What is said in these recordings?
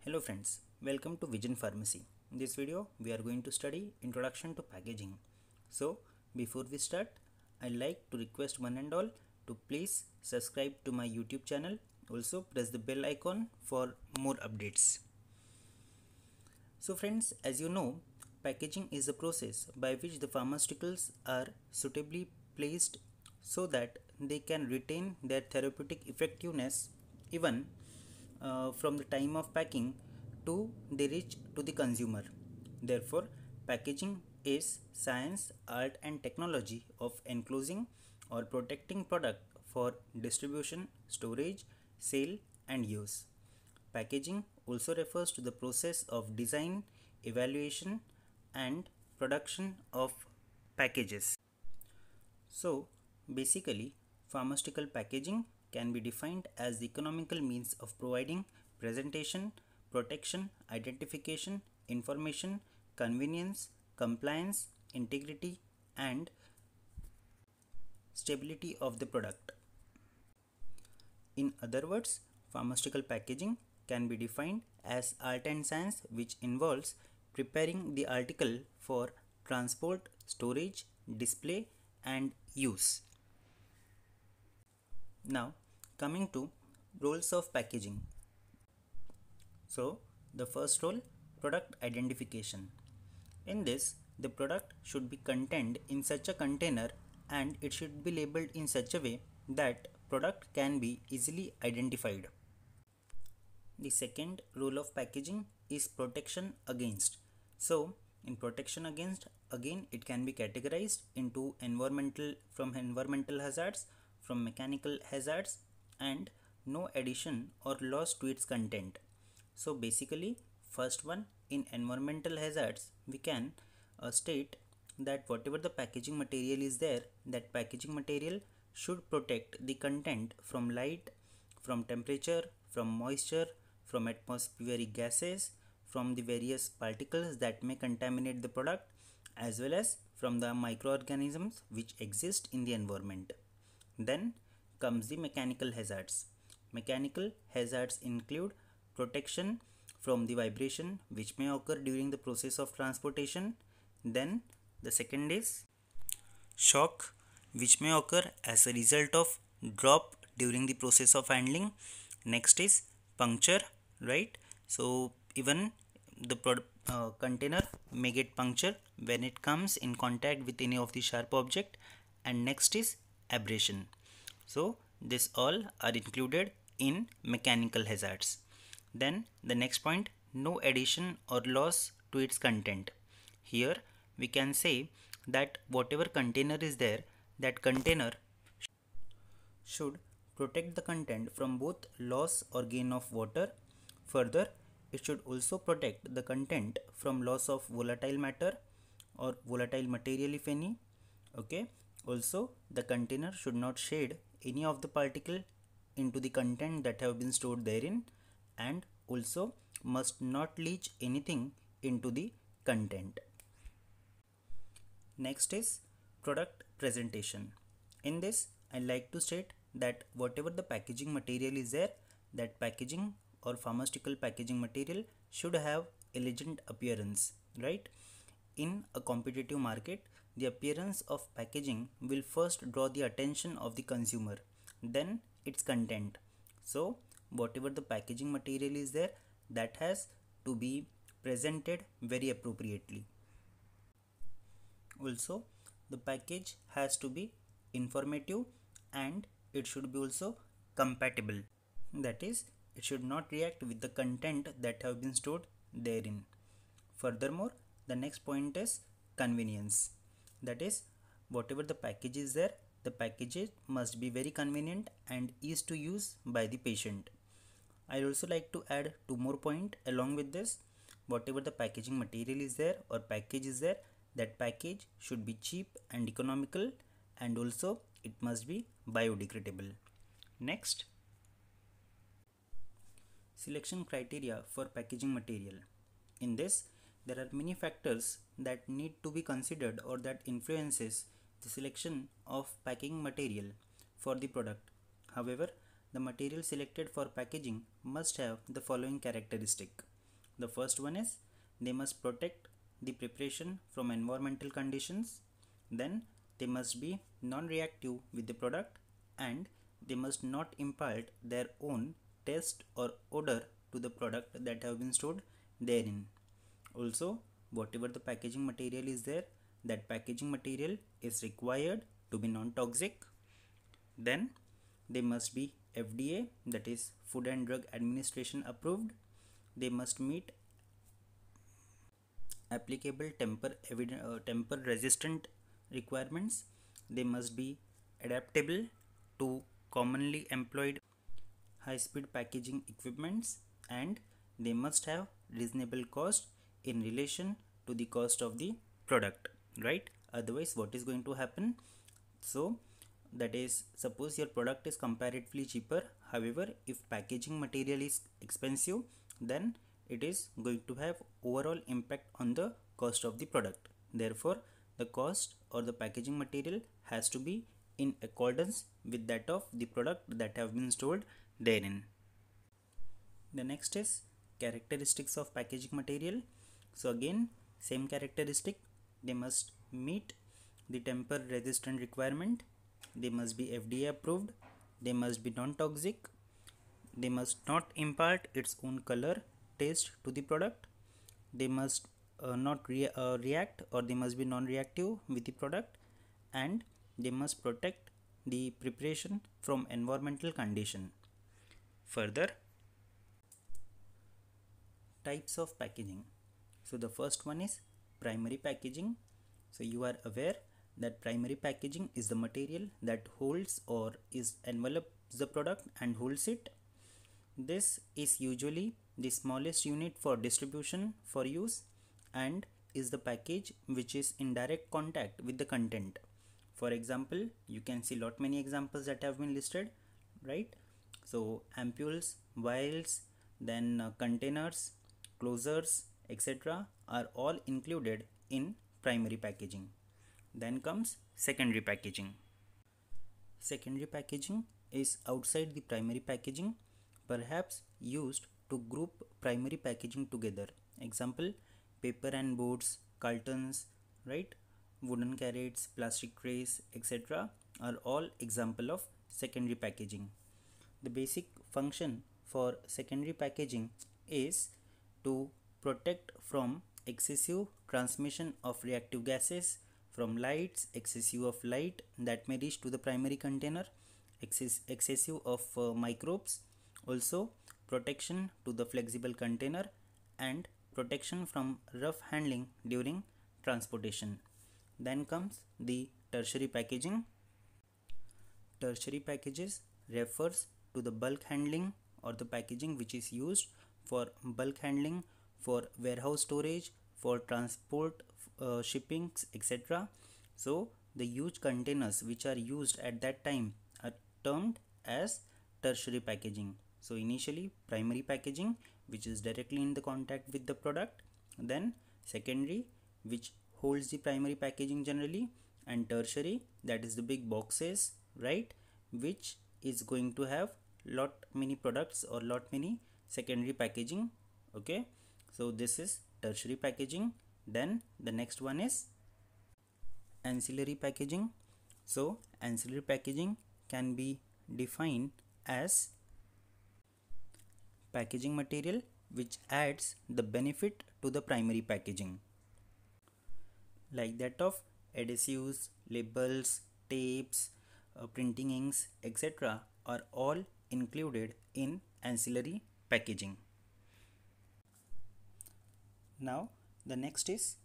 Hello friends, welcome to Vision Pharmacy. In this video, we are going to study Introduction to Packaging. So, before we start, I'd like to request one and all to please subscribe to my YouTube channel. Also, press the bell icon for more updates. So friends, as you know, packaging is the process by which the pharmaceuticals are suitably placed so that they can retain their therapeutic effectiveness even from the time of packing to they reach to the consumer. Therefore, packaging is science, art and technology of enclosing or protecting product for distribution, storage, sale and use. Packaging also refers to the process of design, evaluation and production of packages. So, basically, pharmaceutical packaging can be defined as the economical means of providing presentation, protection, identification, information, convenience, compliance, integrity, and stability of the product. In other words, pharmaceutical packaging can be defined as art and science which involves preparing the article for transport, storage, display, and use. Now, coming to roles of packaging. So, the first role, product identification. In this, the product should be contained in such a container and it should be labeled in such a way that product can be easily identified. The second role of packaging is protection against. So, in protection against, again it can be categorized into environmental hazards, from mechanical hazards, and no addition or loss to its content. So basically, first one, in environmental hazards, we can state that whatever the packaging material is there, that packaging material should protect the content from light, from temperature, from moisture, from atmospheric gases, from the various particles that may contaminate the product, as well as from the microorganisms which exist in the environment. Then comes the mechanical hazards. Mechanical hazards include protection from the vibration which may occur during the process of transportation. Then the second is shock which may occur as a result of drop during the process of handling. Next is puncture, right? So even the container may get puncture when it comes in contact with any of the sharp object. And next is abrasion. So this all are included in mechanical hazards. Then the next point, no addition or loss to its content. Here we can say that whatever container is there, that container should protect the content from both loss or gain of water. Further, it should also protect the content from loss of volatile matter or volatile material if any. Okay. Also, the container should not shed any of the particle into the content that have been stored therein, and also must not leach anything into the content. Next is product presentation. In this, I like to state that whatever the packaging material is there, that packaging or pharmaceutical packaging material should have elegant appearance, right? In a competitive market, the appearance of packaging will first draw the attention of the consumer, then its content. So, whatever the packaging material is there, that has to be presented very appropriately. Also, the package has to be informative and it should be also compatible. That is, it should not react with the content that have been stored therein. Furthermore, the next point is convenience. That is, whatever the package is there, the package must be very convenient and easy to use by the patient. I also like to add two more points along with this. Whatever the packaging material is there or package is there, that package should be cheap and economical, and also it must be biodegradable. Next, selection criteria for packaging material. In this, there are many factors that need to be considered or that influences the selection of packing material for the product. However, the material selected for packaging must have the following characteristic. The first one is they must protect the preparation from environmental conditions. Then they must be non-reactive with the product, and they must not impart their own taste or odor to the product that have been stored therein. Also, whatever the packaging material is there, that packaging material is required to be non-toxic. Then they must be FDA, that is Food and Drug Administration approved. They must meet applicable temper resistant requirements. They must be adaptable to commonly employed high speed packaging equipments, and they must have reasonable cost in relation to the cost of the product, right? Otherwise, what is going to happen? So that is, suppose your product is comparatively cheaper, however if packaging material is expensive, then it is going to have overall impact on the cost of the product. Therefore the cost or the packaging material has to be in accordance with that of the product that have been stored therein. The next is characteristics of packaging material. So again, same characteristic, they must meet the temper resistant requirement, they must be FDA approved, they must be non-toxic, they must not impart its own color, taste to the product, they must not react, or they must be non-reactive with the product, and they must protect the preparation from environmental condition. Further, types of packaging. So the first one is primary packaging. So you are aware that primary packaging is the material that holds or is envelops the product and holds it. This is usually the smallest unit for distribution for use, and is the package which is in direct contact with the content. For example, you can see lot many examples that have been listed, right? So ampoules, vials, then containers, closures, etc. are all included in primary packaging. Then comes secondary packaging. Secondary packaging is outside the primary packaging, perhaps used to group primary packaging together. Example, paper and boards, cartons, right? Wooden carrots, plastic trays, etc. are all example of secondary packaging. The basic function for secondary packaging is to protect from excessive transmission of reactive gases, from lights, excessive of light that may reach to the primary container, excessive of microbes, also protection to the flexible container, and protection from rough handling during transportation. Then comes the tertiary packaging. Tertiary packages refers to the bulk handling or the packaging which is used for bulk handling, for warehouse storage, for transport, shippings, etc. So the huge containers which are used at that time are termed as tertiary packaging. So initially primary packaging, which is directly in the contact with the product, then secondary, which holds the primary packaging generally, and tertiary, that is the big boxes, right, which is going to have lot many products or lot many secondary packaging. Okay, so this is tertiary packaging. Then the next one is ancillary packaging. So ancillary packaging can be defined as packaging material which adds the benefit to the primary packaging, like that of adhesives, labels, tapes, printing inks, etc. are all included in ancillary packaging. Now the next is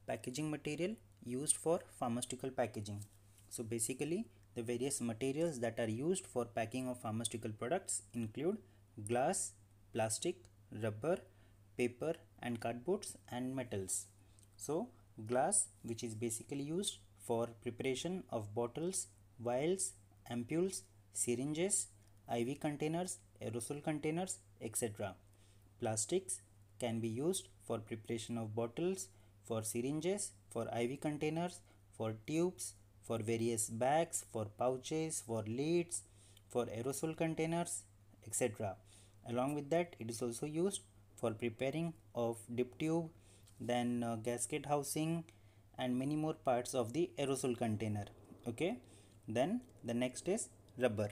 packaging material used for pharmaceutical packaging. So basically the various materials that are used for packing of pharmaceutical products include glass, plastic, rubber, paper and cardboards, and metals. So glass, which is basically used for preparation of bottles, vials, ampoules, syringes, IV containers, aerosol containers, etc. Plastics can be used for preparation of bottles, for syringes, for IV containers, for tubes, for various bags, for pouches, for lids, for aerosol containers, etc. Along with that, it is also used for preparing of dip tube, then gasket housing, and many more parts of the aerosol container. Okay, then the next is rubber.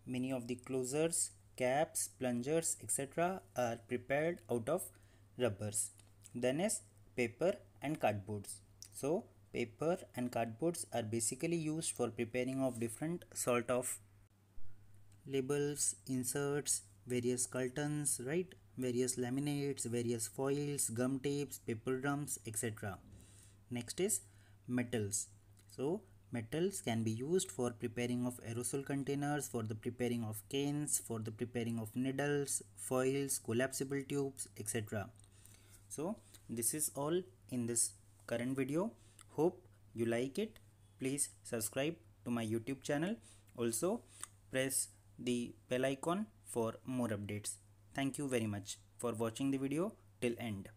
Many of the closures, caps, plungers, etc. are prepared out of rubbers. Then is paper and cardboards. So paper and cardboards are basically used for preparing of different sort of labels, inserts, various cartons, right? Various laminates, various foils, gum tapes, paper drums, etc. Next is metals. So metals can be used for preparing of aerosol containers, for the preparing of canes, for the preparing of needles, foils, collapsible tubes, etc. So this is all in this current video. Hope you like it. Please subscribe to my YouTube channel. Also press the bell icon for more updates. Thank you very much for watching the video till end.